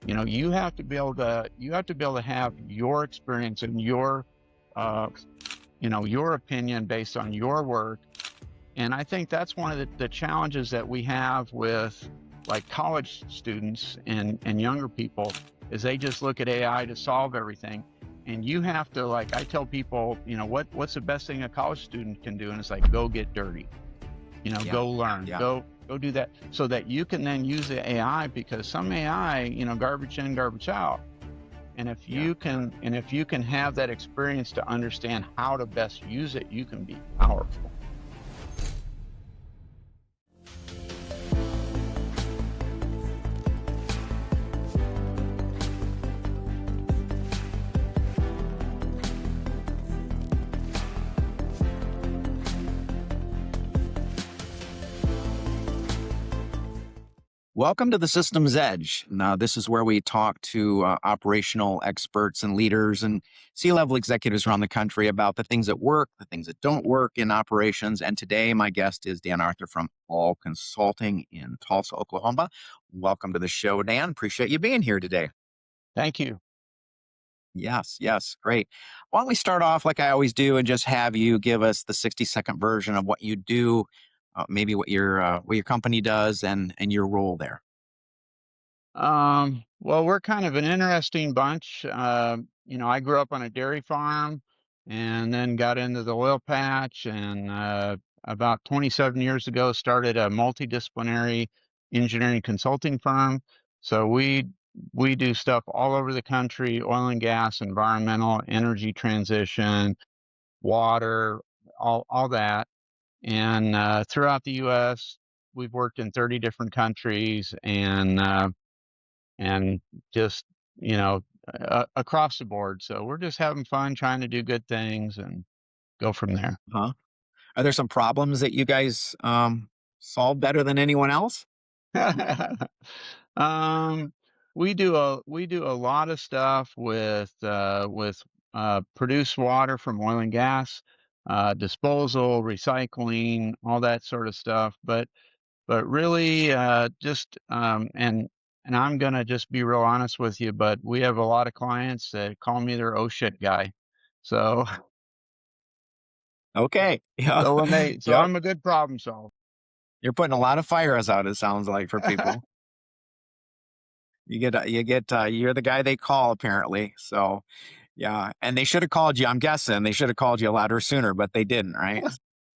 You have to be able to have your experience and uh, your opinion based on your work. And I think that's one of the challenges that we have with like college students and younger people is they just look at AI to solve everything. And you have to, like, I tell people, what's the best thing a college student can do? And it's like, go get dirty, Yeah. go learn, Yeah. go do that so that you can then use the AI, because some AI, garbage in, garbage out. And if Yeah. you can have that experience to understand how to best use it, you can be powerful. Welcome to the Systems Edge. Now, this is where we talk to operational experts and leaders and C-level executives around the country about the things that work, the things that don't work in operations. And today, my guest is Dan Arthur from All Consulting in Tulsa, Oklahoma. Welcome to the show, Dan. Appreciate you being here today. Thank you. Yes, great. Why don't we start off like I always do and just have you give us the 60-second version of what you do, maybe what your company does and your role there. Well, we're kind of an interesting bunch. I grew up on a dairy farm and then got into the oil patch, and about 27 years ago started a multidisciplinary engineering consulting firm. So we do stuff all over the country: oil and gas, environmental, energy transition, water, all that. And throughout the U.S., we've worked in 30 different countries, and just across the board. So we're just having fun, trying to do good things, and go from there. Huh? Are there some problems that you guys solve better than anyone else? um, we do a lot of stuff with produced water from oil and gas, disposal, recycling, all that sort of stuff. But really, just and I'm gonna just be real honest with you, but we have a lot of clients that call me their "oh shit" guy. So Okay. Yeah. so Yep. I'm a good problem solver. You're putting a lot of fires out, it sounds like, for people. You're the guy they call apparently. So yeah. And they should have called you. I'm guessing they should have called you a lot sooner, but they didn't, right?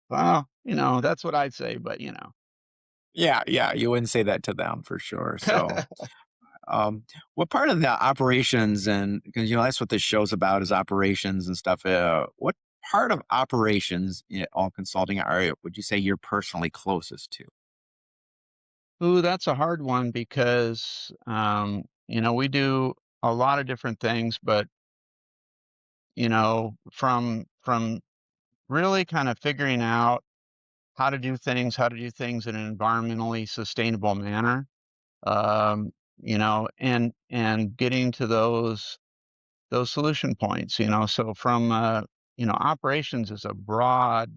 Well, that's what I'd say, but Yeah. You wouldn't say that to them for sure. So what part of the operations, and because that's what this show's about, is operations and stuff. What part of operations in all consulting would you say you're personally closest to? Ooh, that's a hard one because we do a lot of different things, but from really kind of figuring out how to do things in an environmentally sustainable manner, and getting to those solution points. So from operations is a broad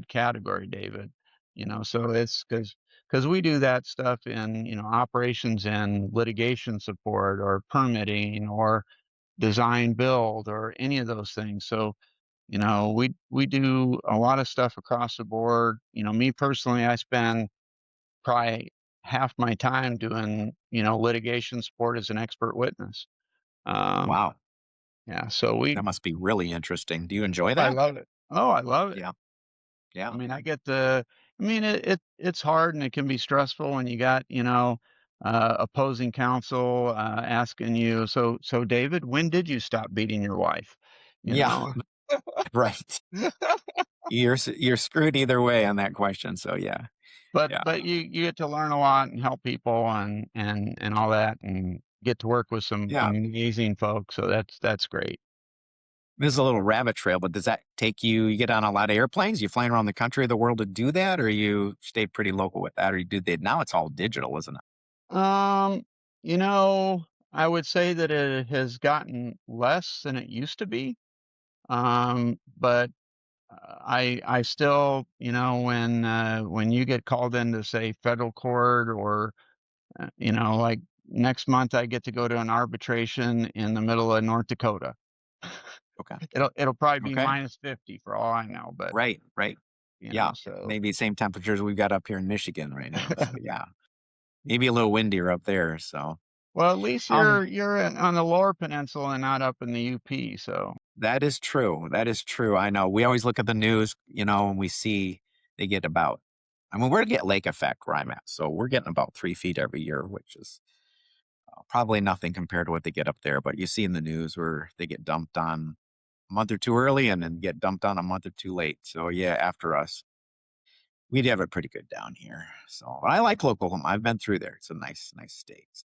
category, David. So it's because we do that stuff in operations and litigation support or permitting or design build or any of those things. So we do a lot of stuff across the board. Me personally, I spend probably half my time doing, litigation support as an expert witness. Um, Wow, yeah, so that must be really interesting. Do you enjoy I that? love it. Oh, I love it. Yeah, I yeah, mean, it's hard and it can be stressful when you got, opposing counsel, asking you, so David, when did you stop beating your wife? You yeah. know? Right. You're screwed either way on that question. So yeah, But yeah, but you get to learn a lot and help people and all that, and get to work with some yeah. amazing folks. So that's great. This is a little rabbit trail, but does that take you? You get on a lot of airplanes. You flying around the country or the world to do that, or you stay pretty local with that, or you do that? Now it's all digital, isn't it? Um, you know, I would say that it has gotten less than it used to be. But I still, when you get called into, say, federal court, or like next month I get to go to an arbitration in the middle of North Dakota. Okay. It'll probably be Okay. -50 for all I know, but, Right. Right. Yeah. so Maybe same temperatures we've got up here in Michigan right now. So yeah, maybe a little windier up there. So well, at least um, on the Lower Peninsula and not up in the UP, so that is true. That is true. I know. We always look at the news, and we see they get about. I mean, we're getting lake effect where I'm at, so we're getting about 3 feet every year, which is probably nothing compared to what they get up there. But you see in the news where they get dumped on a month or two early and then get dumped on a month or two late. So yeah, after us, we'd have it pretty good down here. So but I like Oklahoma. I've been through there. It's a nice, nice state.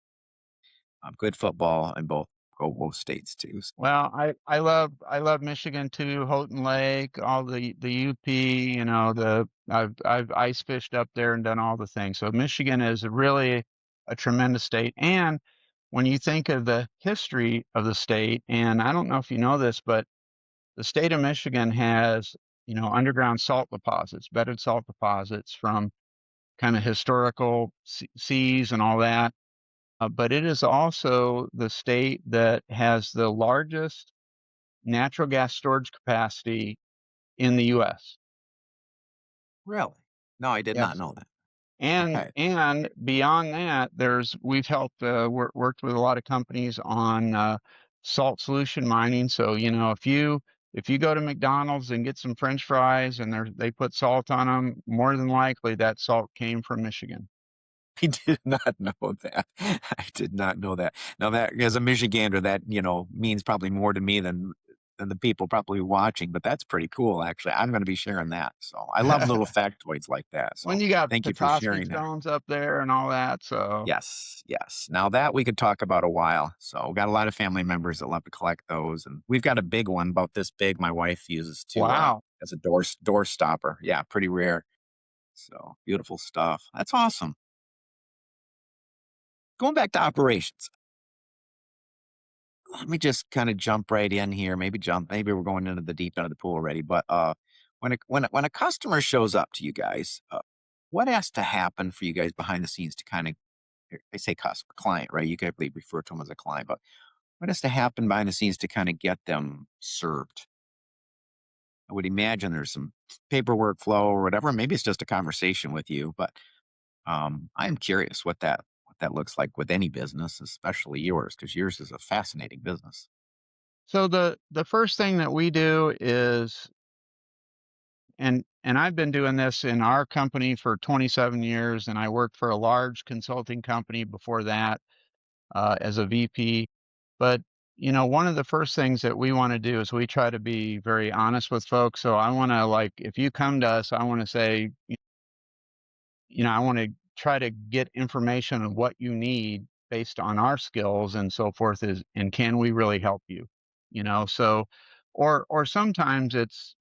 Good football in both states too. well, I love Michigan too, Houghton Lake, all the UP, I've ice fished up there and done all the things. So Michigan is really a tremendous state. And when you think of the history of the state, and I don't know if you know this, but the state of Michigan has, underground salt deposits, bedded salt deposits from kind of historical seas and all that. But it is also the state that has the largest natural gas storage capacity in the US. Really? No, I did not Yes. know that. And Okay. and beyond that, we've helped worked with a lot of companies on salt solution mining. So, if you go to McDonald's and get some French fries and they put salt on them, more than likely that salt came from Michigan. I did not know that. I did not know that. Now that as a Michigander, that means probably more to me than the people probably watching. But that's pretty cool, actually. I'm going to be sharing that. So I love little factoids like that. When So you got thank you for Petoskey sharing that. stones up there and all that, so Yes, yes. Now that we could talk about a while. So we got a lot of family members that love to collect those, and we've got a big one about this big. My wife uses to wow. as a door stopper. Yeah, pretty rare. So beautiful stuff. That's awesome. Going back to operations. Let me just kind of jump right in here. Maybe we're going into the deep end of the pool already. But when a customer shows up to you guys, what has to happen for you guys behind the scenes to kind of I say customer client, right? You could refer to them as a client, but what has to happen behind the scenes to kind of get them served? I would imagine there's some paperwork flow or whatever. Maybe it's just a conversation with you, but I'm curious what that looks like with any business, especially yours, because yours is a fascinating business. So the first thing that we do is, and I've been doing this in our company for 27 years, and I worked for a large consulting company before that as a VP. But one of the first things that we want to do is we try to be very honest with folks. So I want to, like, if you come to us, I want to say, I want to try to get information on what you need based on our skills and so forth and can we really help you? So or sometimes it's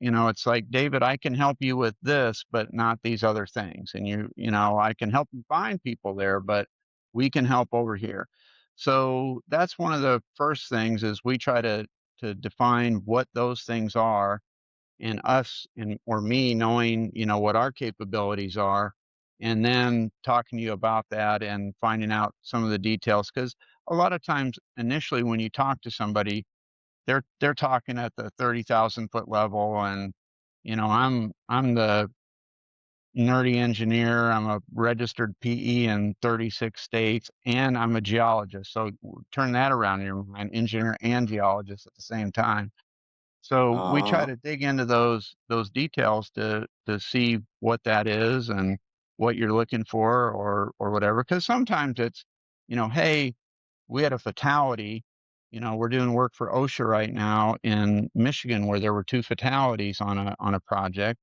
like, David, I can help you with this, but not these other things. And I can help you find people there, but we can help over here. So that's one of the first things is we try to define what those things are, and us and or me knowing, what our capabilities are, and then talking to you about that and finding out some of the details. Because a lot of times initially when you talk to somebody, they're talking at the 30,000 foot level, and I'm the nerdy engineer. I'm a registered PE in 36 states, and I'm a geologist. So turn that around in your mind, engineer and geologist at the same time. So we try Uh, to dig into those details to see what that is and what you're looking for, or whatever. Because sometimes it's, hey, we had a fatality. We're doing work for OSHA right now in Michigan where there were two fatalities on a project,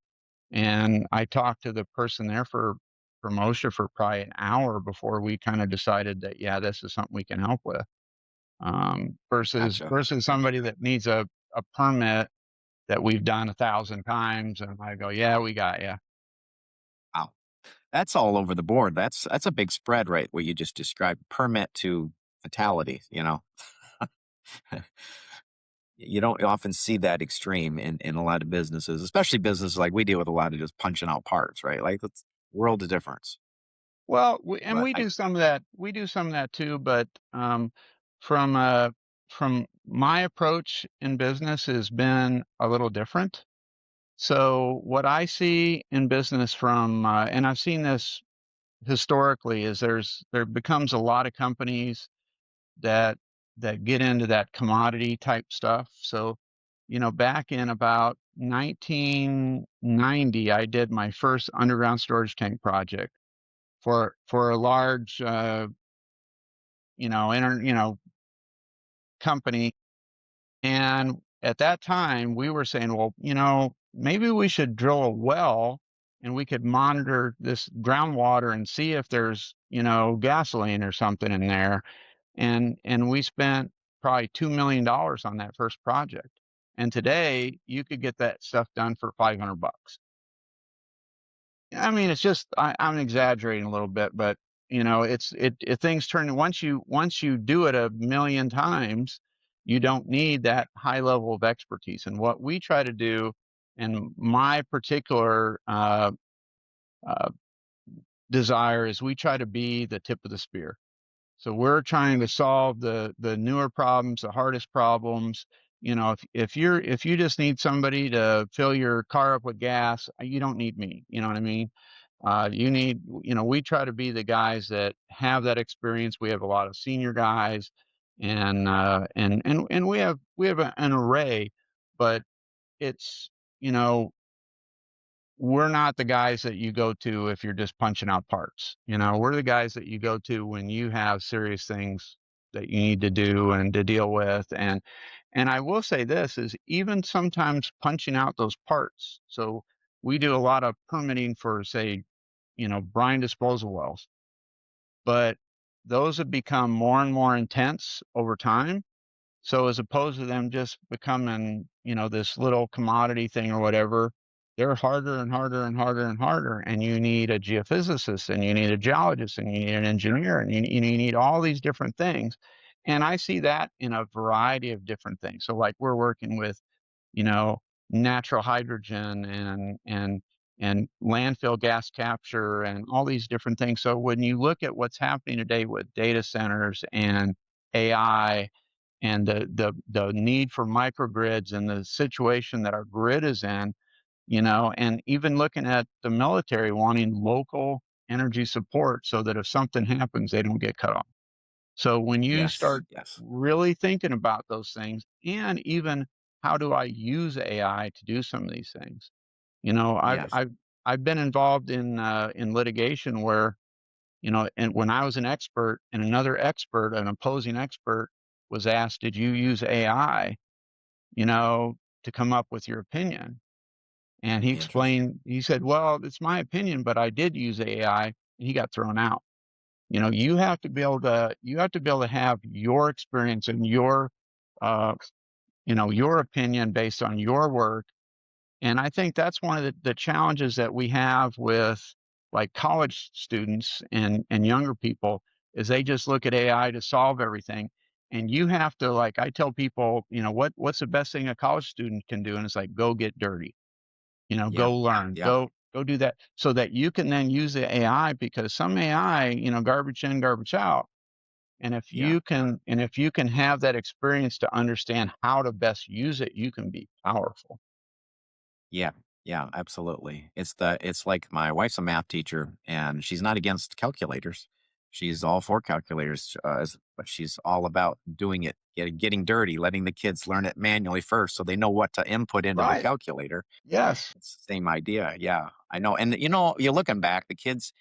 and I talked to the person there from OSHA for probably an hour before we kind of decided that, yeah, this is something we can help with. Versus gotcha. versus somebody that needs a permit that we've done 1,000 times, and I go, "Yeah, we got you." Wow. That's all over the board. That's a big spread, right? What you just described, permit to fatality. You don't often see that extreme in a lot of businesses, especially businesses like we deal with a lot of just punching out parts, right? Like that's world of difference. Well, But we I do some of that. We do some of that too, but from from my approach in business has been a little different. So what I see in business from, and I've seen this historically, is there becomes a lot of companies that get into that commodity type stuff. So, back in about 1990, I did my first underground storage tank project for a large, company. And at that time, we were saying, well, maybe we should drill a well and we could monitor this groundwater and see if there's, gasoline or something in there. And we spent probably $2 million on that first project. And today you could get that stuff done for $500. I mean, it's just I'm exaggerating a little bit, but things turn once you do it a million times, you don't need that high level of expertise. And what we try to do, and my particular uh, desire is we try to be the tip of the spear. So we're trying to solve the newer problems, the hardest problems. If you just need somebody to fill your car up with gas, you don't need me. You know what I mean? We try to be the guys that have that experience. We have a lot of senior guys, and we have an array, but it's, you know, we're not the guys that you go to if you're just punching out parts. We're the guys that you go to when you have serious things that you need to do and to deal with. And I will say this is even sometimes punching out those parts. So we do a lot of permitting for, say, brine disposal wells, but those have become more and more intense over time. So as opposed to them just becoming, this little commodity thing or whatever, they're harder and harder and harder and harder. And you need a geophysicist, and you need a geologist, and you need an engineer, and you need all these different things. And I see that in a variety of different things. So like we're working with, you know, natural hydrogen and landfill gas capture and all these different things. So when you look at what's happening today with data centers and AI and the need for microgrids and the situation that our grid is in, and even looking at the military wanting local energy support so that if something happens, they don't get cut off. So when you yes, start yes, really thinking about those things, and even how do I use AI to do some of these things? You know, I've yes, I've I've been involved in litigation where, and when I was an expert and another expert, an opposing expert, was asked, "Did you use AI, you know, to come up with your opinion?" And he interesting. explained, he said, "Well, it's my opinion, but I did use AI." And he got thrown out. You have to be able to have your experience and uh, your opinion based on your work. And I think that's one of the challenges that we have with like college students and younger people is they just look at AI to solve everything. And you have to, like, I tell people, what's the best thing a college student can do? And it's like, go get dirty, Yeah, go learn, yeah, go do that so that you can then use the AI, because some AI, garbage in, garbage out. yeah. And if you can have that experience to understand how to best use it, you can be powerful. Yeah, yeah, absolutely. It's like my wife's a math teacher and she's not against calculators. She's all for calculators, but she's all about doing it, getting dirty, letting the kids learn it manually first so they know what to input into the Right. calculator. Yes. It's the same idea. Yeah, I know. And you're looking back, the kids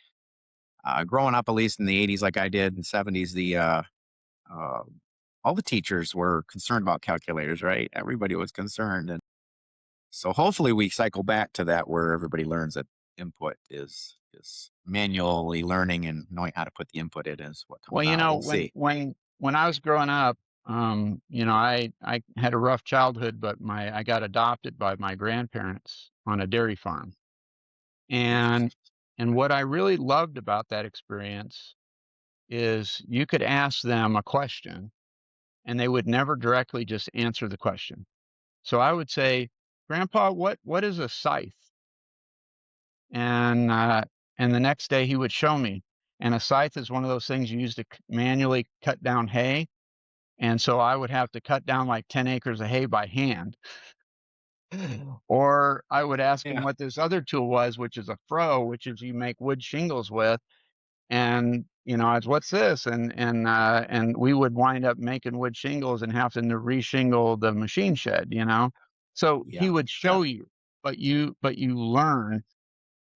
growing up, at least in the '80s, like I did in the '70s, uh, all the teachers were concerned about calculators, right? Everybody was concerned, and so hopefully we cycle back to that where everybody learns that input is manually learning and knowing how to put the input in is what Well, comes out. We'll see. when I was growing up, I had a rough childhood, but my I got adopted by my grandparents on a dairy farm. And Interesting. what I really loved about that experience is you could ask them a question and they would never directly just answer the question. So I would say, "Grandpa, what is a scythe?" And the next day he would show me. And a scythe is one of those things you use to manually cut down hay. And so I would have to cut down like 10 acres of hay by hand. Or I would ask him Yeah. what this other tool was, which is a froe, which is you make wood shingles with. And it's what's this? And we would wind up making wood shingles and having to reshingle the machine shed. So he Yeah. would Yeah. show you, but you learn,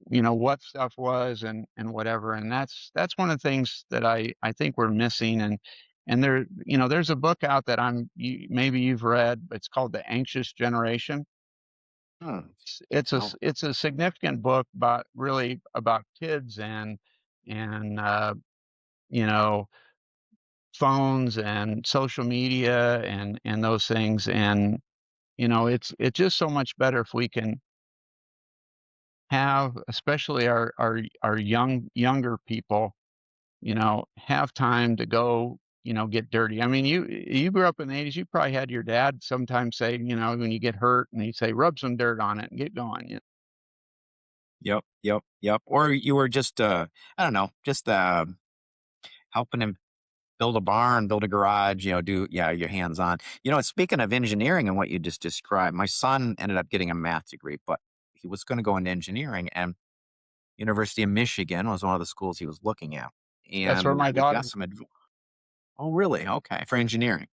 what stuff was and whatever. And that's one of the things that I think we're missing. And there's a book out that maybe you've read. It's called The Anxious Generation. Hmm. It's No. it's a significant book about really about kids and you know phones and social media and those things. And it's just so much better if we can have, especially our younger people, have time to go, get dirty. I mean, you grew up in the 80s. You probably had your dad sometimes say, when you get hurt, and he'd say, rub some dirt on it and get going. Yep. Yep. Yep. Or you were just, I don't know, just helping him build a barn, build a garage, do, yeah, your hands on. Speaking of engineering and what you just described, my son ended up getting a math degree, but he was going to go into engineering, and University of Michigan was one of the schools he was looking at. That's where And my we got daughter. some oh, really? Okay. For engineering.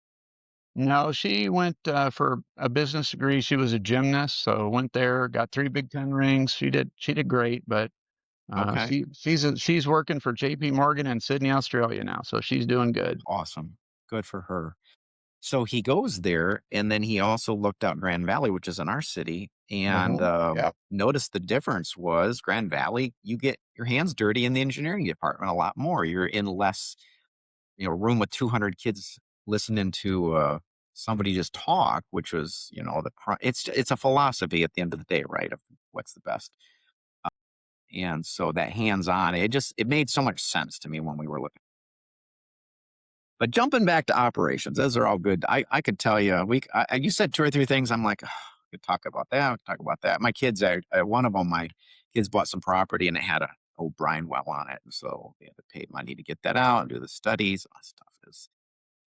No, she went for a business degree. She was a gymnast, so went there, got 3 Big Ten rings. She did great, but Okay. she's working for J.P. Morgan in Sydney, Australia now, so she's doing good. Awesome. Good for her. So he goes there, and then he also looked out Grand Valley, which is in our city, and Yeah. noticed the difference was Grand Valley, you get your hands dirty in the engineering department a lot more. You're in less, room with 200 kids listening to somebody just talk, which was, it's a philosophy at the end of the day, right? Of what's the best. And so that hands on, it made so much sense to me when we were looking. But jumping back to operations, those are all good. I could tell you, you said two or three things. I'm like, "Oh, I could talk about that. I could talk about that." My kids, one of them, my kids bought some property and it had a old brine well on it. And so they had to pay money to get that out and do the studies. All that stuff is,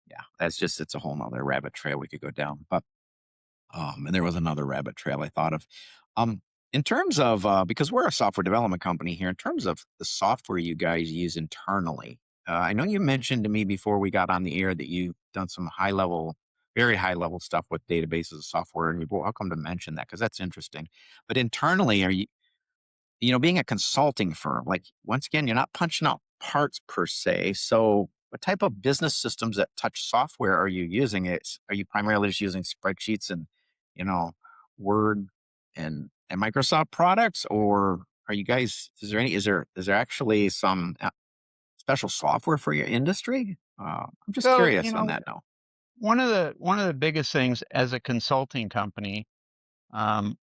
yeah, it's a whole nother rabbit trail we could go down. But and there was another rabbit trail I thought of. Um, in terms of because we're a software development company here, in terms of the software you guys use internally, I know you mentioned to me before we got on the air that you've done some high level, very high level stuff with databases and software, and you're welcome to mention that because that's interesting. But internally, are you being a consulting firm, like once again, you're not punching out parts per se. So what type of business systems that touch software are you using? Are you primarily just using spreadsheets and, you know, Word and Microsoft products? Or are you guys, is there actually some special software for your industry? I'm just So, curious on that note. one of the biggest things as a consulting company,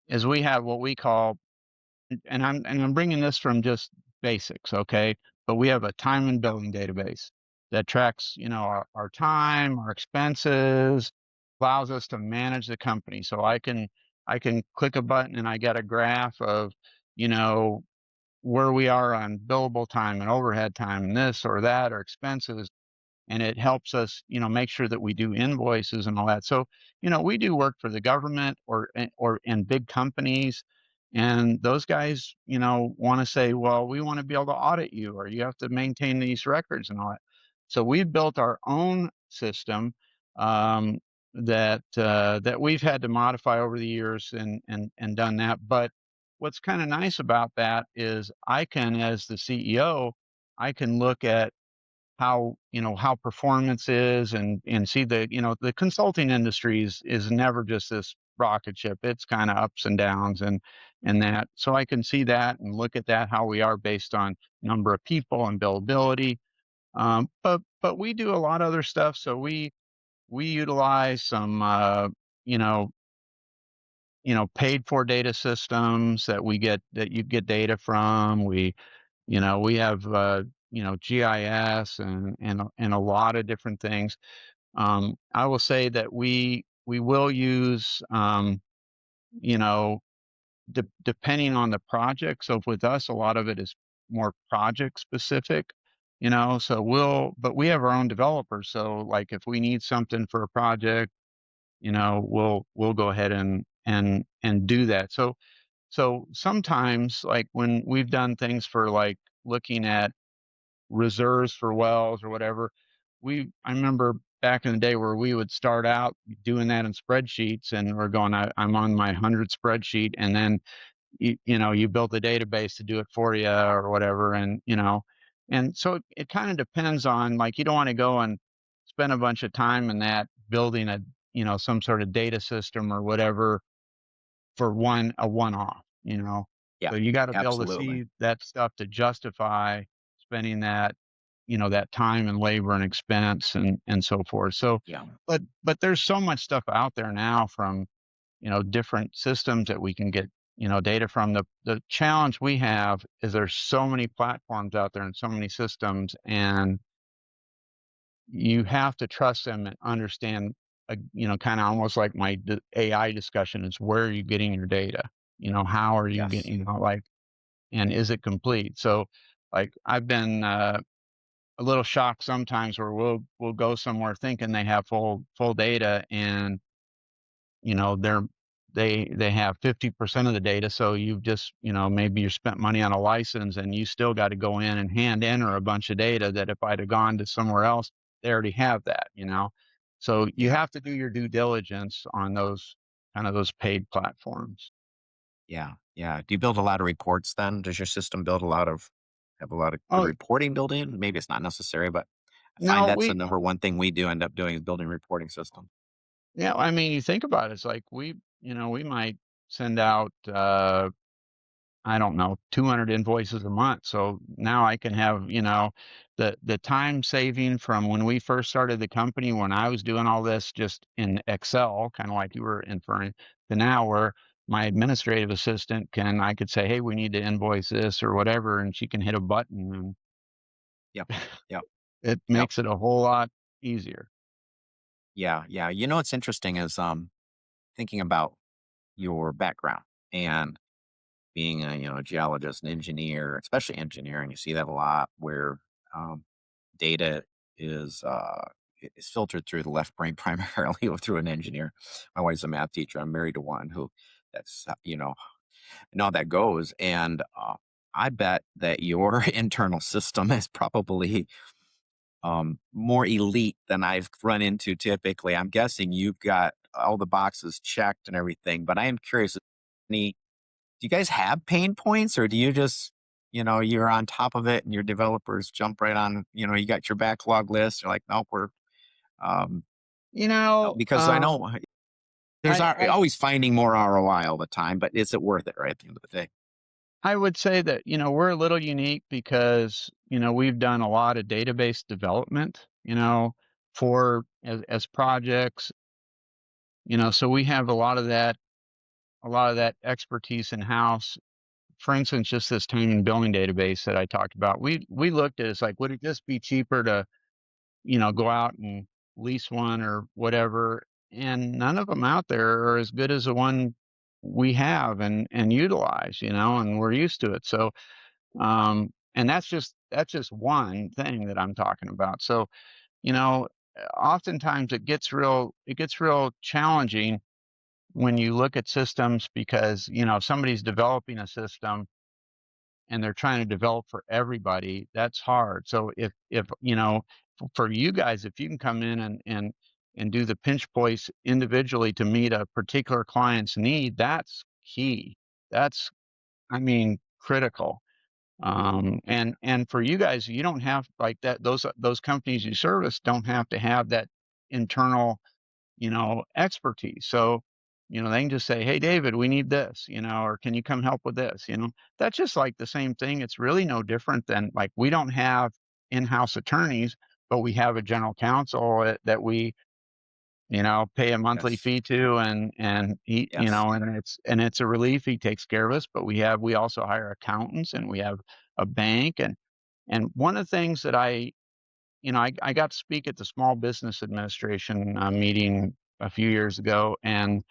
is we have what we call, and I'm bringing this from just basics, okay? But we have a time and billing database that tracks, our time, our expenses, allows us to manage the company. So I can click a button and I get a graph of, you know, where we are on billable time and overhead time and this or that or expenses. And it helps us, make sure that we do invoices and all that. So, we do work for the government or in big companies, and those guys, want to say, well, we want to be able to audit you, or you have to maintain these records and all that. So we've built our own system, um, that we've had to modify over the years and done that. But what's kind of nice about that is I can, as the CEO, I can look at how performance is and see the consulting industry is never just this rocket ship. It's kind of ups and downs and that. So I can see that and look at that, how we are based on number of people and billability. But we do a lot of other stuff. So we utilize some you know paid for data systems that you get data from. We have GIS and a lot of different things. I will say that we will use, you know, depending on the project. So with us, a lot of it is more project specific. So but we have our own developers. So like if we need something for a project, we'll go ahead and do that. So sometimes, like when we've done things for like looking at reserves for wells or whatever, I remember back in the day where we would start out doing that in spreadsheets, and we're going, I'm on my 100 spreadsheet, and then you build a database to do it for you or whatever, and so it kind of depends on, like, you don't want to go and spend a bunch of time in that building some sort of data system or whatever for a one-off, Yeah, so you got to be able to absolutely. see that stuff to justify spending that time and labor and expense and so forth. So, Yeah. but there's so much stuff out there now from different systems that we can get data from. The challenge we have is there's so many platforms out there and so many systems, and you have to trust them and understand, kind of almost like my AI discussion is, where are you getting your data? How are you Yes. getting, like, and is it complete? So, like, I've been a little shocked sometimes where we'll go somewhere thinking they have full data, and they have 50% of the data. So you've just, maybe you spent money on a license, and you still got to go in and hand enter a bunch of data that if I'd have gone to somewhere else, they already have that. So you Yeah. have to do your due diligence on those paid platforms. Yeah. Yeah. Do you build a lot of reports then? Does your system have a lot of good Oh, reporting built in? Maybe it's not necessary, but I find no, that's the number one thing we do end up doing is building reporting system. yeah, I mean, you think about it, it's like we might send out, I don't know, 200 invoices a month. So now I can have, the time saving from when we first started the company, when I was doing all this just in Excel, kind of like you were inferring, to now where my administrative assistant I could say, hey, we need to invoice this or whatever, and she can hit a button, and Yep. Yep. it Yep. makes it a whole lot easier. Yeah. Yeah. You know what's interesting is thinking about your background and being a geologist, an engineer, especially engineering. You see that a lot where um, data is is filtered through the left brain primarily or through an engineer. My wife's a math teacher. I'm married to one who that's and how that goes. And I bet that your internal system is probably more elite than I've run into typically. I'm guessing you've got all the boxes checked and everything, but I am curious. Any, do you guys have pain points, or do you just, you're on top of it and your developers jump right on, you got your backlog list. You're like, nope, um, You know, because I know there's I, I always finding more ROI all the time, but is it worth it right at the end of the day? I would say that, we're a little unique because, we've done a lot of database development, for as projects, so we have a lot of that expertise in house. For instance, just this time and billing database that I talked about, we looked at it, it's like, would it just be cheaper to, go out and lease one or whatever? And none of them out there are as good as the one we have and utilize, and we're used to it. So, and that's just one thing that I'm talking about. So, you know, oftentimes it gets real challenging when you look at systems, because, if somebody's developing a system and they're trying to develop for everybody, that's hard. So if for you guys, if you can come in and do the pinch points individually to meet a particular client's need, that's key. That's, I mean, critical. And for you guys, you don't have like that. Those companies you service don't have to have that internal, expertise. So, they can just say, "Hey, David, we need this," or "Can you come help with this?" That's just like the same thing. It's really no different than, like, we don't have in-house attorneys, but we have a general counsel that we, pay a monthly Yes. fee to, and he, Yes. and it's a relief. He takes care of us, but we also hire accountants, and we have a bank. And one of the things that I got to speak at the Small Business Administration meeting a few years ago, and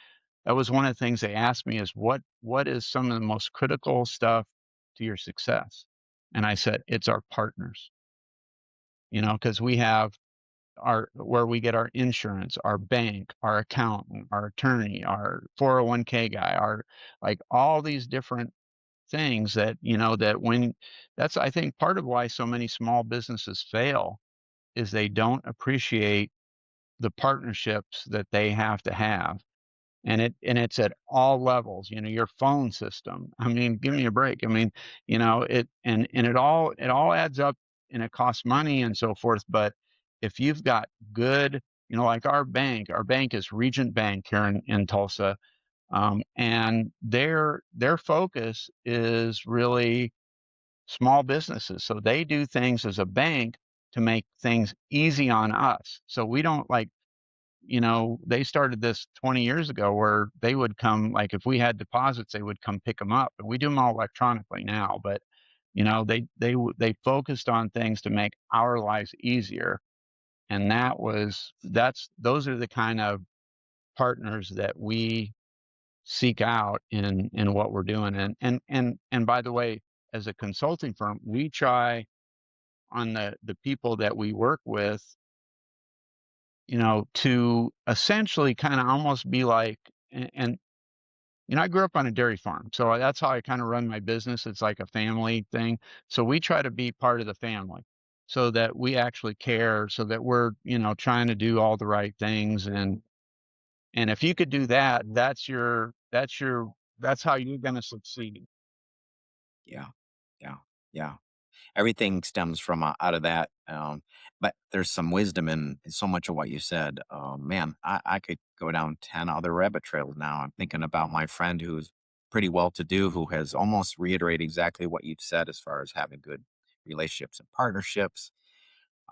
that was one of the things they asked me is, what is some of the most critical stuff to your success? And I said, it's our partners. because we have our where we get our insurance, our bank, our accountant, our attorney, our 401k guy, our like all these different things that, that when that's I think part of why so many small businesses fail is they don't appreciate the partnerships that they have to have. And it's at all levels, your phone system. I mean, give me a break. I mean, it and it all adds up and it costs money and so forth. But if you've got good, like our bank is Regent Bank here in Tulsa. And their focus is really small businesses. So they do things as a bank to make things easy on us. So we don't like, they started this 20 years ago where they would come, like if we had deposits, they would come pick them up, and we do them all electronically now. But they focused on things to make our lives easier, and that's those are the kind of partners that we seek out in what we're doing. And by the way, as a consulting firm, we try on the people that we work with, to essentially kind of almost be like, and I grew up on a dairy farm, so that's how I kind of run my business. It's like a family thing. So we try to be part of the family so that we actually care, so that we're, trying to do all the right things. And if you could do that, that's how you're going to succeed. Yeah. Yeah. Yeah. Everything stems from out of that. But there's some wisdom in so much of what you said. Man, I could go down 10 other rabbit trails now. I'm thinking about my friend who's pretty well to do, who has almost reiterated exactly what you said as far as having good relationships and partnerships.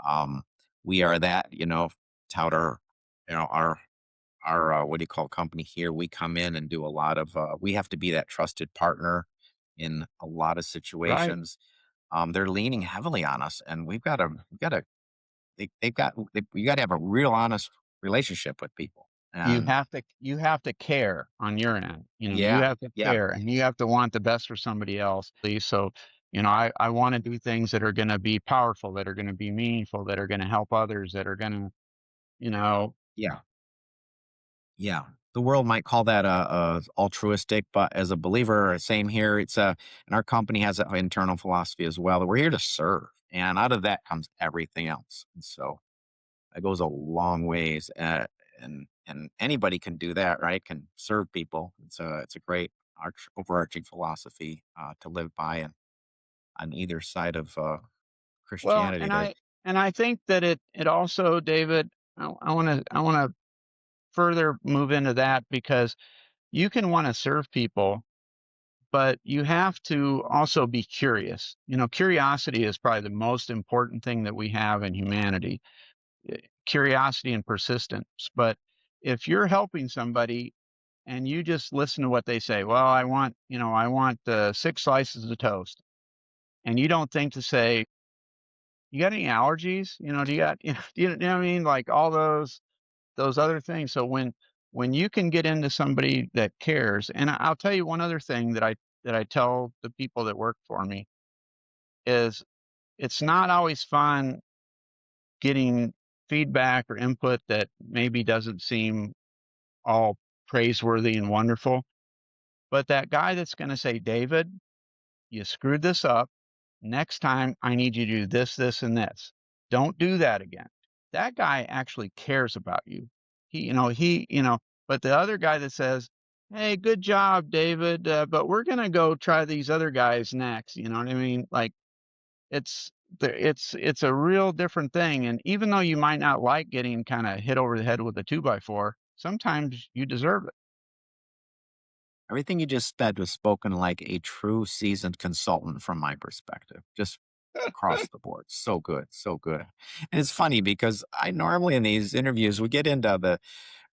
Um, we are that, tout our what do you call company here. We come in and do a lot of, we have to be that trusted partner in a lot of Right. situations. They're leaning heavily on us, and we got to have a real honest relationship with people. And You have to care on your end. You yeah, have to yeah, care, and you have to want the best for somebody else. So, I want to do things that are going to be powerful, that are going to be meaningful, that are going to help others, that are going to, you know, yeah, yeah. The world might call that altruistic, but as a believer, same here. And our company has an internal philosophy as well. We're here to serve, and out of that comes everything else. And so it goes a long ways, and anybody can do that, right? Can serve people. It's a great overarching philosophy to live by, and on either side of well, Christianity. and There, I think that it also, David, I want to further move into that, because you can want to serve people, but you have to also be curious. Curiosity is probably the most important thing that we have in humanity. Curiosity and persistence. But if you're helping somebody and you just listen to what they say, well, I want 6 slices of toast, and you don't think to say, you got any allergies? Do you got, do you know what I mean? Like all those other things. So when you can get into somebody that cares, and I'll tell you one other thing that I tell the people that work for me is, it's not always fun getting feedback or input that maybe doesn't seem all praiseworthy and wonderful. But that guy that's going to say, David, you screwed this up. Next time, I need you to do this, this, and this. Don't do that again. That guy actually cares about you. But the other guy that says, hey, good job, David, but we're going to go try these other guys next. You know what I mean? Like, it's it's a real different thing. And even though you might not like getting kind of hit over the head with a 2x4, sometimes you deserve it. everything you just said was spoken like a true seasoned consultant from my perspective, just across the board. So good, so good. And it's funny because I normally in these interviews we get into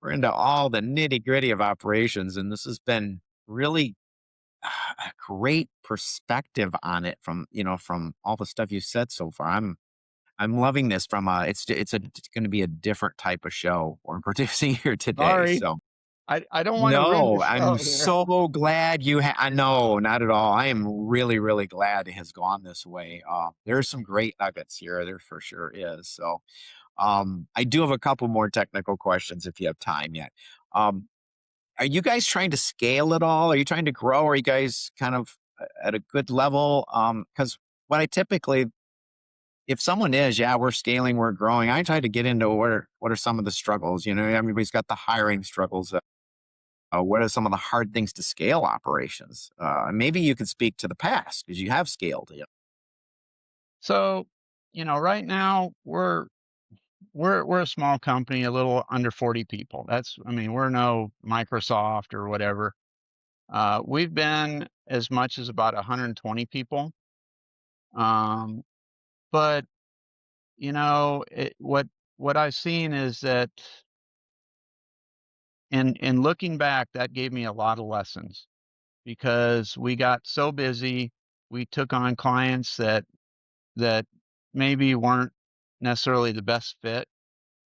we're into all the nitty gritty of operations, and this has been really a great perspective on it from all the stuff you said so far. I'm loving this from it's going to be a different type of show we're producing here today. Sorry. So I don't want to ruin the No, show I'm here. so glad you I know, not at all. I am really, really glad it has gone this way. There's some great nuggets here. There for sure is. So, I do have a couple more technical questions if you have time yet. Um, are you guys trying to scale at all? Are you trying to grow? Are you guys kind of at a good level? Because what I typically, if someone is, yeah, we're scaling, we're growing. I try to get into what are some of the struggles. You know, everybody's got the hiring struggles. What are some of the hard things to scale operations? Maybe you could speak to the past because you have scaled. Yeah. So, right now we're a small company, a little under 40 people. I mean, we're no Microsoft or whatever. We've been as much as about 120 people. Um, but what I've seen is that in looking back, that gave me a lot of lessons because we got so busy. We took on clients that maybe weren't necessarily the best fit,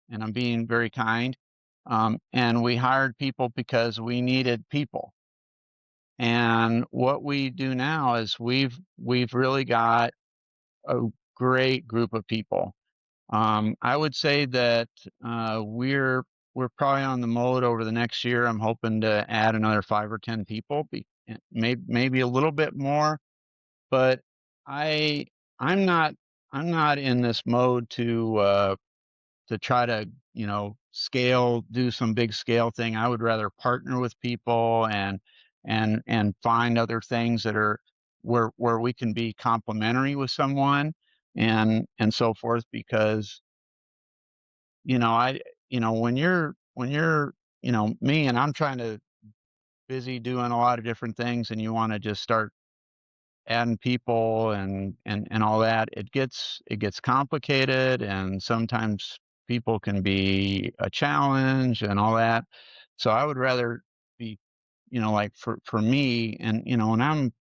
and I'm being very kind. And we hired people because we needed people. And what we do now is we've really got a great group of people. I would say that we're probably on the mode over the next year. I'm hoping to add another 5 or 10 people, maybe a little bit more. But I I'm not I'm not in this mode to try to scale, do some big scale thing. I would rather partner with people and find other things that are where we can be complementary with someone and so forth because I when you're me and I'm trying to busy doing a lot of different things and you want to just start adding people and all that, it gets complicated and sometimes people can be a challenge and all that. So I would rather be, like for me and I'm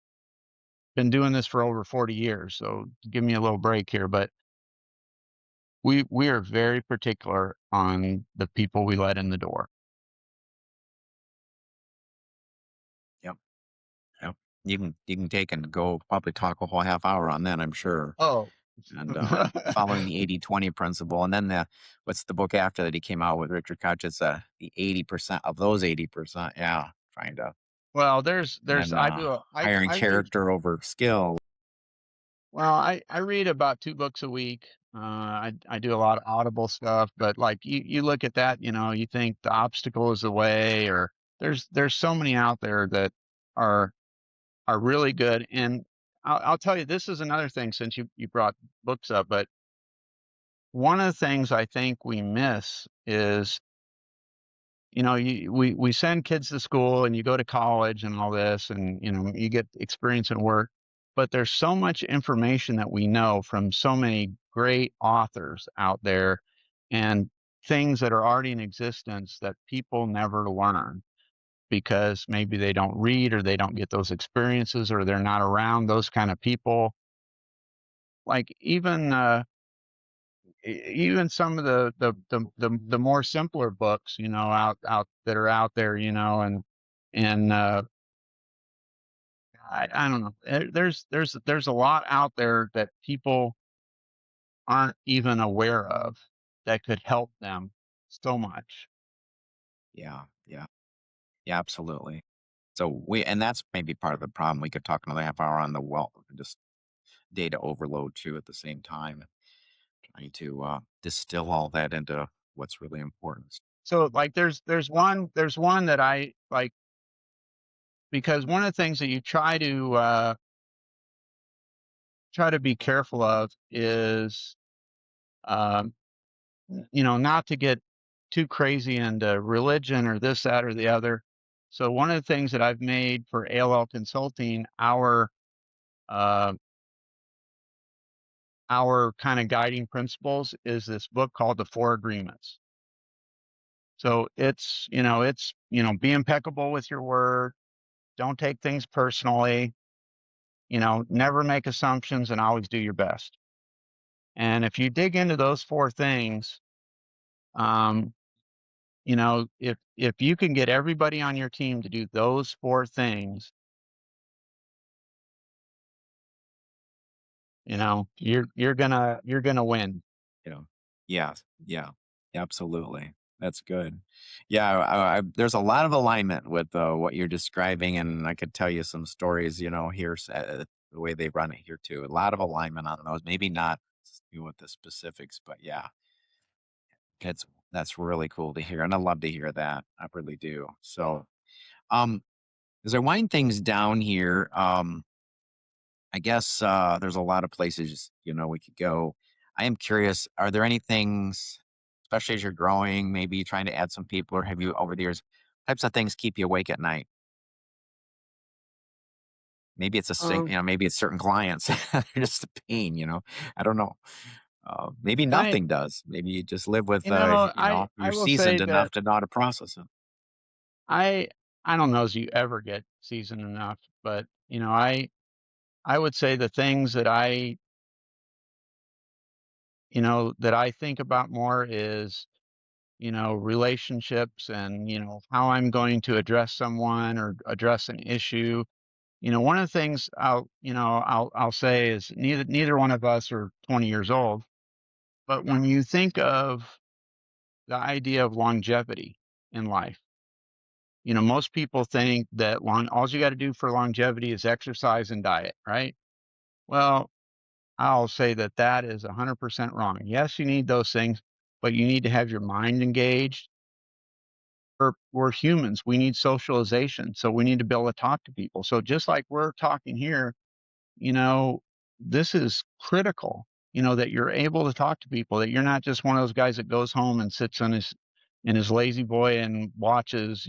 been doing this for over 40 years, so give me a little break here, but we are very particular on the people we let in the door. Yep. Yep. You can take and go probably talk a whole half hour on that, I'm sure. Oh. And following the 80/20 principle. And then what's the book after that he came out with Richard Koch? It's the 80% of those 80%. Yeah. Trying to, Well, and there's then I do a hiring I read. character over skill. Well, I read about 2 books a week. I do a lot of Audible stuff, but, like, you look at that, you think the obstacle is the way, or there's so many out there that are are really good, and I'll tell you, this is another thing since you brought books up, but one of the things I think we miss is we send kids to school and you go to college and all this and you get experience in work, but there's so much information that we know from so many great authors out there and things that are already in existence that people never learn because maybe they don't read or they don't get those experiences or they're not around those kind of people, like even some of the more simpler books, out that are out there, and I don't know. There's a lot out there that people aren't even aware of that could help them so much. Yeah. Yeah. Yeah. Absolutely. So and that's maybe part of the problem. We could talk another half hour on the wealth, just data overload too at the same time, trying to distill all that into what's really important. So like there's one that I like because one of the things that you try to be careful of is um, not to get too crazy into religion or this, that, or the other. So one of the things that I've made for ALL Consulting, uh, our kind of guiding principles is this book called The Four Agreements. So it's be impeccable with your word. Don't take things personally. Never make assumptions and always do your best. And if you dig into those four things, um, if you can get everybody on your team to do those 4 things, you're gonna win. Yeah. Yeah. Yeah. Absolutely. That's good. Yeah. There's a lot of alignment with what you're describing, and I could tell you some stories. Here the way they run it here too. A lot of alignment on those. Maybe not with the specifics, but yeah, it's that's really cool to hear, and I love to hear that. I really do. So, um, as I wind things down here, I guess there's a lot of places we could go. I am curious, are there any things, especially as you're growing, maybe trying to add some people, or have you over the years, types of things keep you awake at night? Maybe it's Um, maybe it's certain clients. They're just a pain. I don't know. Maybe I nothing does. Maybe you just live with, I you're will say seasoned that enough to know how to process it. I I don't know as you ever get seasoned enough, but, I would say the things that I think about more is, relationships and, how I'm going to address someone or address an issue. One of the things I'll say is neither one of us are 20 years old, but when you think of the idea of longevity in life, most people think that all you got to do for longevity is exercise and diet, right? Well, I'll say that that is 100% wrong. Yes, you need those things, but you need to have your mind engaged. We're humans. We need socialization. So we need to be able to talk to people. So just like we're talking here, you know, this is critical, that you're able to talk to people, that you're not just one of those guys that goes home and sits on his lazy boy and watches,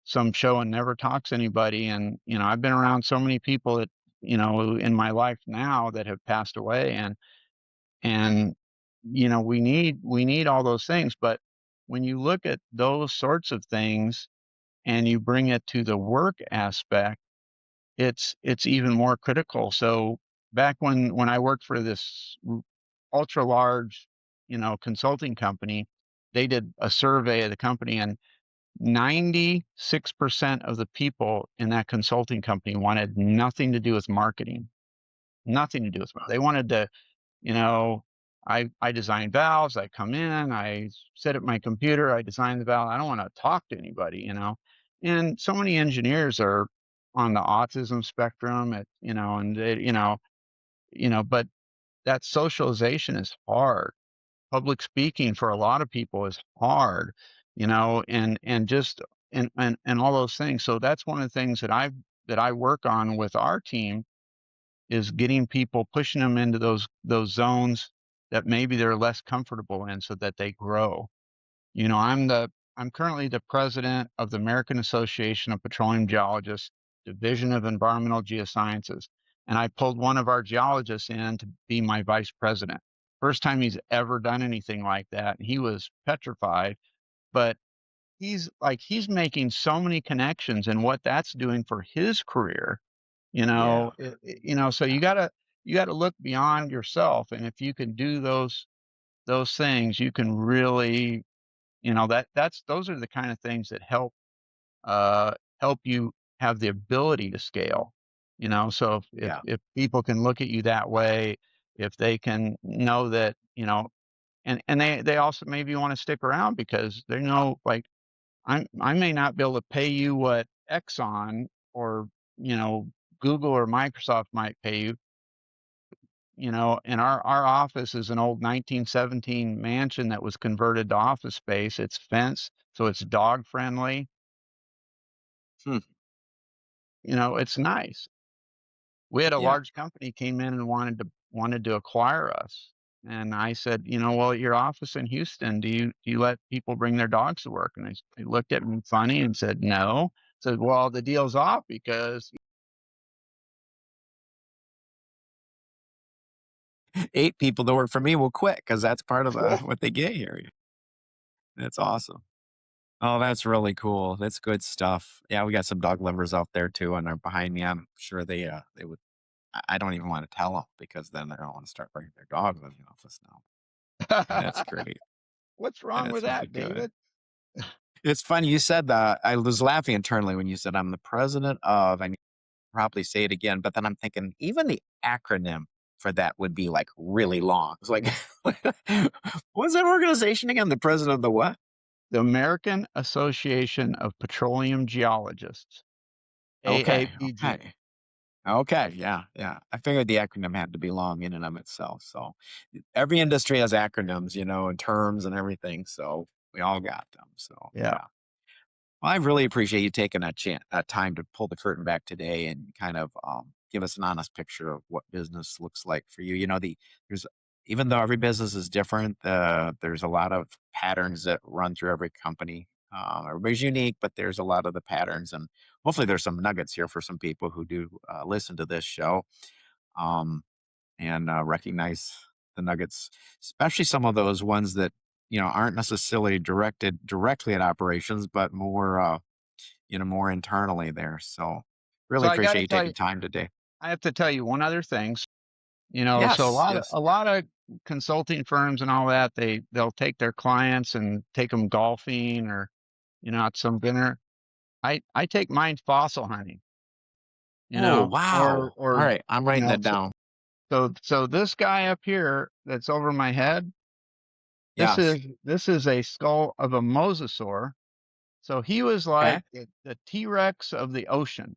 some show and never talks to anybody. And, I've been around so many people that, in my life now that have passed away and we need all those things. But when you look at those sorts of things and you bring it to the work aspect, it's even more critical. So back when I worked for this ultra large, consulting company, they did a survey of the company and 96% of the people in that consulting company wanted nothing to do with marketing, nothing to do with they wanted to, you know, I design valves, I come in, I sit at my computer, I design the valve. I don't want to talk to anybody. And so many engineers are on the autism spectrum and they, but that socialization is hard. Public speaking for a lot of people is hard, and just and all those things. So that's one of the things that I work on with our team is getting people, pushing them into those zones that maybe they're less comfortable in so that they grow. I'm currently the president of the American Association of Petroleum Geologists, Division of Environmental Geosciences, and I pulled one of our geologists in to be my vice president. First time he's ever done anything like that. He was petrified, but he's making so many connections and what that's doing for his career, Yeah. so you gotta look beyond yourself. And if you can do those things, you can really, those are the kind of things that help you have the ability to scale. So if Yeah. if people can look at you that way, if they can know that, and they also maybe want to stick around because they know, like, I may not be able to pay you what Exxon or, you know, Google or Microsoft might pay you. And our office is an old 1917 mansion that was converted to office space. It's fenced, so it's dog friendly. Hmm. It's nice. We had a Yeah. large company came in and wanted to acquire us. And I said, well, at your office in Houston, do you let people bring their dogs to work? And they looked at me funny and said, no. Said, well, the deal's off because 8 people that work for me will quit because that's part of what they get here. That's awesome. Oh, that's really cool. That's good stuff. Yeah, we got some dog lovers out there too, and they're behind me. I'm sure they would. I don't even want to tell them because then they're going to want to start bringing their dogs in the office now. That's great. what's wrong with That's really that, good. David? It's funny you said that. I was laughing internally when you said I'm the president of, I need to probably say it again, but then I'm thinking even the acronym for that would be like really long. It's like, what's that organization again? The president of the what? The American Association of Petroleum Geologists, Okay. AAPG. Okay. Okay. Yeah. Yeah. I figured the acronym had to be long in and of itself. So every industry has acronyms, and terms and everything. So we all got them. So Yeah. yeah. Well, I really appreciate you taking a time to pull the curtain back today and kind of give us an honest picture of what business looks like for you. There's even though every business is different, there's a lot of patterns that run through every company. Everybody's unique, but there's a lot of the patterns, and hopefully, there's some nuggets here for some people who do listen to this show. Um, and recognize the nuggets, especially some of those ones that aren't necessarily directed directly at operations, but more internally there. So, So really I got to appreciate you tell you, taking time today. I have to tell you one other thing. So Yes, yes. a lot of consulting firms and all that, they'll take their clients and take them golfing or, at some dinner. I take mine fossil hunting, Oh, wow! All or, right, I'm writing that so, down. so this guy up here that's over my head, Yes. this is a skull of a mosasaur. So he was Okay. like the T-Rex of the ocean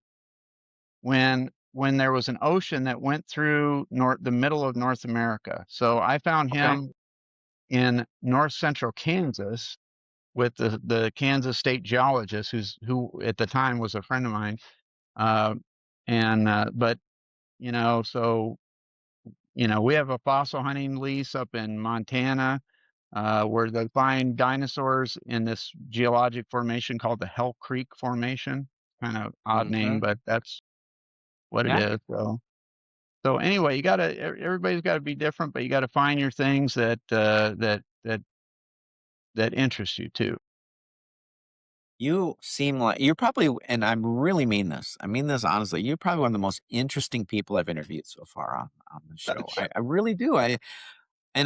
when there was an ocean that went through the middle of North America. So I found Okay. him in north central Kansas with the Kansas state geologist who at the time was a friend of mine. Uh, and but so we have a fossil hunting lease up in Montana where they find dinosaurs in this geologic formation called the Hell Creek Formation. Kind of odd name, Hmm. but that's what it Yeah. is. So anyway, everybody's got to be different, but you got to find your things that interest you too. You seem like you're probably, and I really mean this. I mean this honestly. You're probably one of the most interesting people I've interviewed so far on the show. That's I really do. And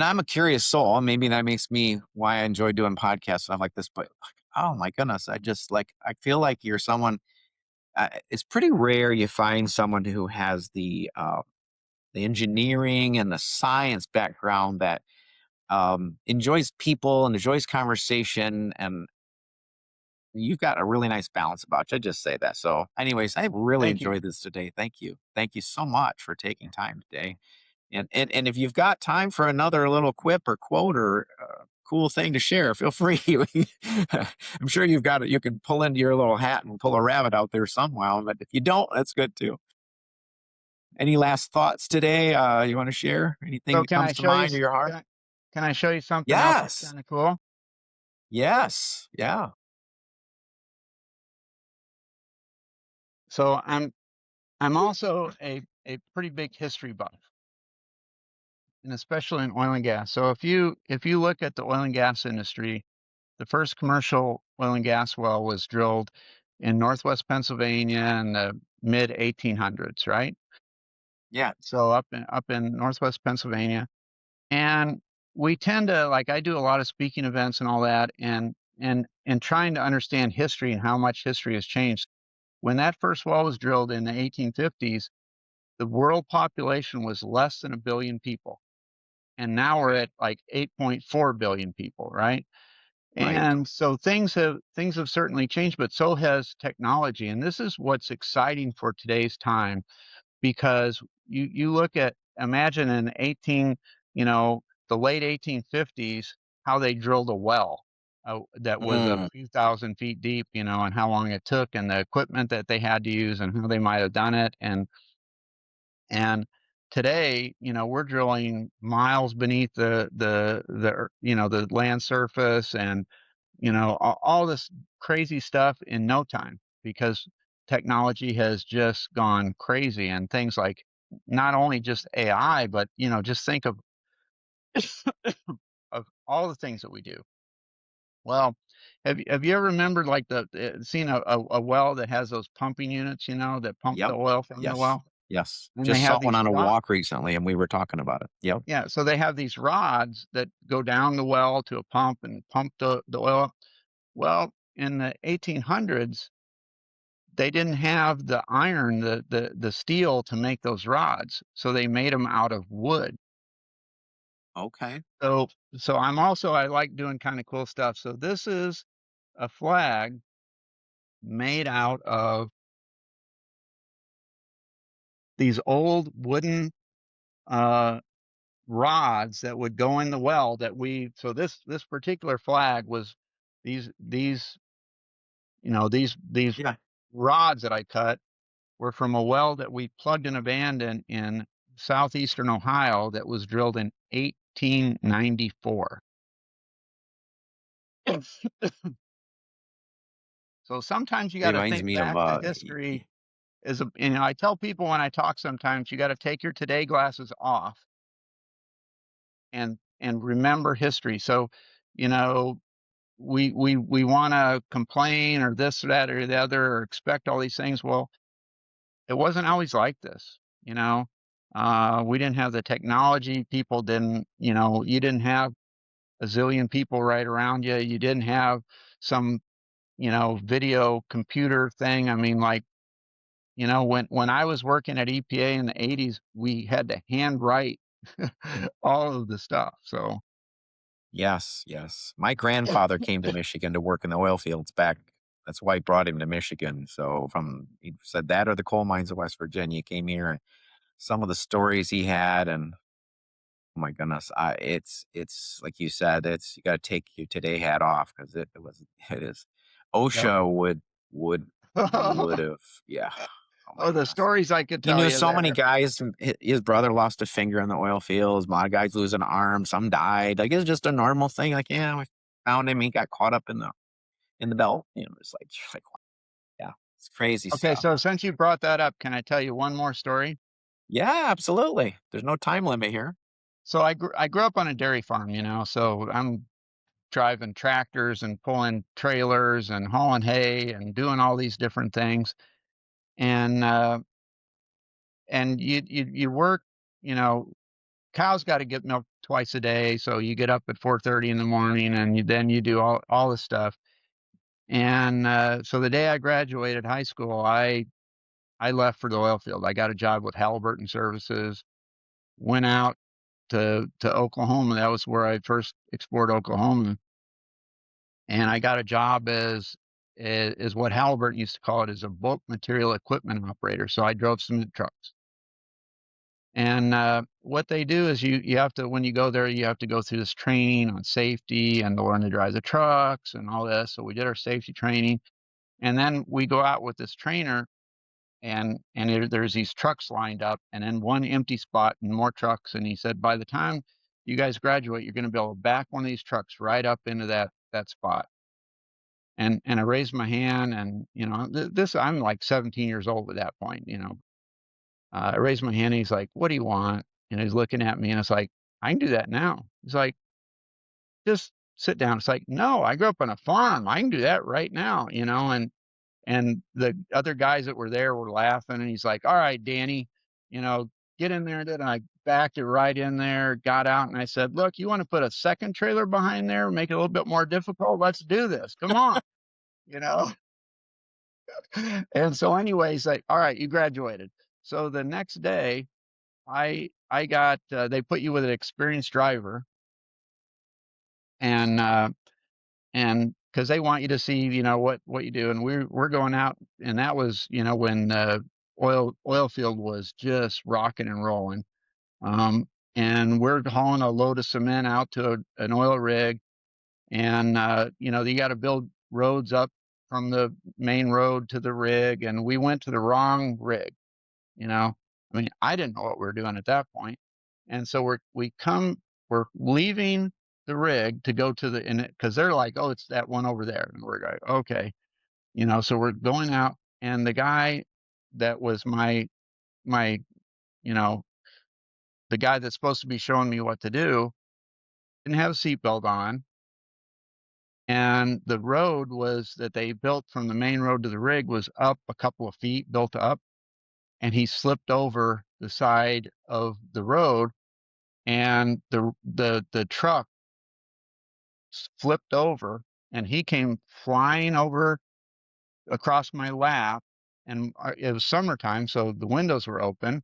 I'm a curious soul. Maybe that makes me why I enjoy doing podcasts and stuff like this. But like, oh my goodness, I feel like you're someone. It's pretty rare you find someone who has the engineering and the science background that enjoys people and enjoys conversation, and you've got a really nice balance about you. I just say that. So, anyways, I really Thank you. enjoyed this today. Thank you so much for taking time today. And if you've got time for another little quip or quote or cool thing to share, feel free. I'm sure you've got it. You can pull into your little hat and pull a rabbit out there somehow. But if you don't, that's good too. Any last thoughts today? You want to share anything So that comes to mind or your heart? can I show you something else that's Yes. kind of cool? Yes. Yeah. So I'm also a pretty big history buff, and especially in oil and gas. So if you look at the oil and gas industry, the first commercial oil and gas well was drilled in Northwest Pennsylvania in the mid 1800s, right? Yeah. So up in Northwest Pennsylvania, and we tend to like I do a lot of speaking events and all that, and trying to understand history and how much history has changed. When that first well was drilled in the 1850s, the world population was less than a billion people, and now we're at like 8.4 billion people, right? Right. And so things have certainly changed, but so has technology. And this is what's exciting for today's time because you look at imagine in 18, the late 1850s, how they drilled a well that was a Mm, few thousand feet deep, and how long it took and the equipment that they had to use and how they might have done it. And today, we're drilling miles beneath the land surface and, all this crazy stuff in no time because technology has just gone crazy and things like not only just AI, but, just think of of all the things that we do. Well, have you ever remembered like seen a well that has those pumping units, that pump the yep. oil from the Yes. well? Yes. And they Just have saw one these on a rods. walk recently and we were talking about it. Yep. Yeah, so they have these rods that go down the well to a pump and pump the oil up. Well, in the 1800s, they didn't have the iron, the steel to make those rods, so they made them out of wood. Okay. So I like doing kind of cool stuff. So this is a flag made out of these old wooden uh, rods that would go in the well that we. So this particular flag was these these Yeah. rods that I cut were from a well that we plugged and abandoned in southeastern Ohio that was drilled in 1894. So sometimes you got to Reminds think me of back to history. I tell people when I talk, sometimes you got to take your today glasses off and remember history. So, you know, we want to complain or this or that or the other or expect all these things. Well, it wasn't always like this, you know. We didn't have the technology. People didn't, you didn't have a zillion people right around you. You didn't have some, video computer thing. I mean, like, when I was working at EPA in the 80s, we had to handwrite all of the stuff. So, Yes, yes. My grandfather came to Michigan to work in the oil fields back. That's why I brought him to Michigan. So he said that or the coal mines of West Virginia. He came here and some of the stories he had, and oh my goodness, it's like you said, you got to take your today hat off because it is. yep. OSHA would have, yeah. Oh my Oh, the goodness. stories I could He tell knew you so many there. guys. His brother lost a finger in the oil fields. A lot of guys lose an arm. Some died. Like it's just a normal thing. Like yeah, we found him. He got caught up in the belt. It's like yeah, it's crazy Okay, stuff. so since you brought that up, can I tell you one more story? Yeah, absolutely. There's no time limit here. So I grew up on a dairy farm, so I'm driving tractors and pulling trailers and hauling hay and doing all these different things. And you work, you know, cows got to get milk twice a day, so you get up at 4:30 in the morning and then you do all this stuff. And so the day I graduated high school, I left for the oil field. I got a job with Halliburton Services, went out to Oklahoma. That was where I first explored Oklahoma. And I got a job as what Halliburton used to call it, as a bulk material equipment operator. So I drove cement trucks. And what they do is you have to, when you go there, you have to go through this training on safety and to learn to drive the trucks and all this. So we did our safety training, and then we go out with this trainer, and there's these trucks lined up, and then one empty spot and more trucks. And he said, by the time you guys graduate, you're going to be able to back one of these trucks right up into that spot. And I raised my hand, and this I'm like 17 years old at that point. I raised my hand, and he's like, "What do you want?" And he's looking at me, and it's like, "I can do that now." He's like, "Just sit down." It's like, "No, I grew up on a farm. I can do that right now." And the other guys that were there were laughing, and he's like, "All right, Danny, get in there." Then I backed it right in there, got out, and I said, "Look, you want to put a second trailer behind there, make it a little bit more difficult? Let's do this. Come on." You know? And so anyways, like, all right, you graduated. So the next day, I got they put you with an experienced driver, and because they want you to see, what you do. And we're going out, and that was, when the oil field was just rocking and rolling. And we're hauling a load of cement out to an oil rig, and you got to build roads up from the main road to the rig, and we went to the wrong rig. you know I mean, I didn't know what we were doing at that point. And so we're leaving the rig to go to the, and because they're like, "Oh, it's that one over there," and we're like, "Okay." So we're going out, and the guy that was my you know the guy that's supposed to be showing me what to do didn't have a seatbelt on. And the road was that they built from the main road to the rig was up a couple of feet, built up, and he slipped over the side of the road, and the truck flipped over and he came flying over across my lap, and it was summertime, so the windows were open.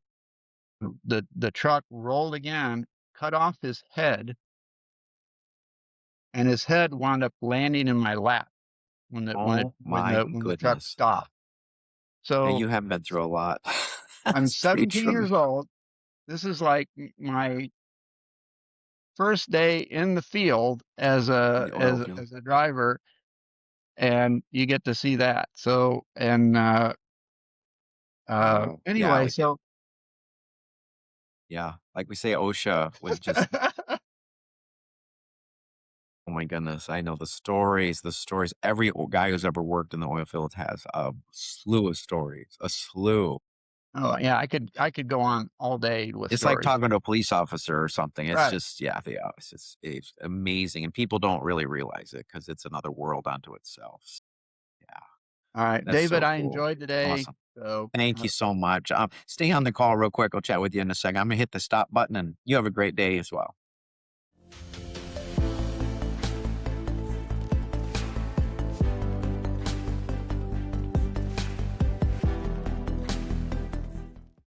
The truck rolled again, cut off his head, and his head wound up landing in my lap when the when it Oh my when the truck goodness. stopped. Yeah, So you have been through a lot. I'm That's pretty 17 true. years old. This is like my first day in the field as In a the oil field. driver, and you get to see that. So and Wow. Yeah, anyway, so like we say, OSHA would just, oh my goodness, I know the stories. Every guy who's ever worked in the oil field has a slew of stories, a slew. oh yeah, I could go on all day with It's like stories. talking to a police officer or something. It's Right. just, yeah, it's amazing. And people don't really realize it because it's another world unto itself. Yeah, All right, that's David, so I cool. enjoyed today. Awesome. So Thank you so much. Stay on the call real quick. I'll chat with you in a second. I'm going to hit the stop button and you have a great day as well.